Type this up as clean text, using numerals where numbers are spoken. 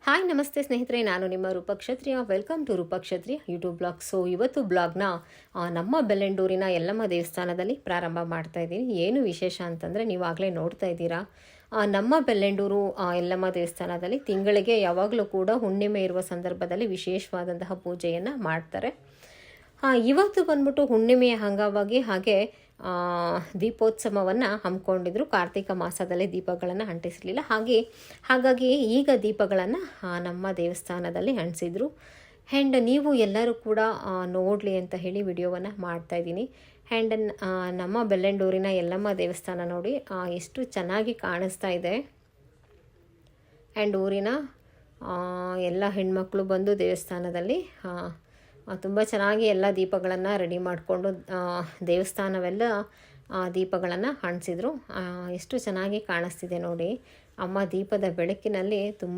Hi ನಮಸ್ತೆ ಸ್ನೇಹಿತರೆ, ನಾನು ನಿಮ್ಮ Roopakshatriya. Welcome to Roopakshatriya YouTube blog. So ಇವತ್ತು ಬ್ಲಾಗ್ನ ನಮ್ಮ ಬೆಳ್ಳಂಡೂರಿನ ಯಲ್ಲಮ್ಮ ದೇವಸ್ಥಾನದಲ್ಲಿ ಪ್ರಾರಂಭ ಮಾಡ್ತಾ ಇದ್ದೀನಿ. ಏನು ವಿಶೇಷ ಅಂತಂದರೆ, ನೀವು ಆಗಲೇ ನೋಡ್ತಾ ಇದ್ದೀರಾ, ನಮ್ಮ ಬೆಳ್ಳಂಡೂರು ಯಲ್ಲಮ್ಮ ದೇವಸ್ಥಾನದಲ್ಲಿ ತಿಂಗಳಿಗೆ ಯಾವಾಗಲೂ ಕೂಡ ಹುಣ್ಣಿಮೆ ಇರುವ ಸಂದರ್ಭದಲ್ಲಿ ವಿಶೇಷವಾದಂತಹ ಪೂಜೆಯನ್ನು ಮಾಡ್ತಾರೆ. ಇವತ್ತು ಬಂದ್ಬಿಟ್ಟು ಹುಣ್ಣಿಮೆಯ ಅಂಗವಾಗಿ ಹಾಗೆ ದೀಪೋತ್ಸವವನ್ನು ಹಮ್ಮಿಕೊಂಡಿದ್ರು. ಕಾರ್ತಿಕ ಮಾಸದಲ್ಲಿ ದೀಪಗಳನ್ನು ಅಂಟಿಸಲಿಲ್ಲ, ಹಾಗಾಗಿ ಈಗ ದೀಪಗಳನ್ನು ನಮ್ಮ ದೇವಸ್ಥಾನದಲ್ಲಿ ಅಂಟಿಸಿದ್ರು. ಆ್ಯಂಡ್ ನೀವು ಎಲ್ಲರೂ ಕೂಡ ನೋಡಲಿ ಅಂತ ಹೇಳಿ ವಿಡಿಯೋವನ್ನು ಮಾಡ್ತಾಯಿದ್ದೀನಿ. ಆ್ಯಂಡ್ ನಮ್ಮ ಬೆಳ್ಳಂಡೂರಿನ ಯಲ್ಲಮ್ಮ ದೇವಸ್ಥಾನ ನೋಡಿ ಎಷ್ಟು ಚೆನ್ನಾಗಿ ಕಾಣಿಸ್ತಾ ಇದೆ. ಆ್ಯಂಡ್ ಊರಿನ ಎಲ್ಲ ಹೆಣ್ಮಕ್ಳು ಬಂದು ದೇವಸ್ಥಾನದಲ್ಲಿ ತುಂಬ ಚೆನ್ನಾಗಿ ಎಲ್ಲ ದೀಪಗಳನ್ನು ರೆಡಿ ಮಾಡಿಕೊಂಡು ದೇವಸ್ಥಾನವೆಲ್ಲ ದೀಪಗಳನ್ನು ಅಂಟಿಸಿದ್ರು. ಎಷ್ಟು ಚೆನ್ನಾಗಿ ಕಾಣಿಸ್ತಿದೆ ನೋಡಿ. ಅಮ್ಮ ದೀಪದ ಬೆಳಕಿನಲ್ಲಿ ತುಂಬ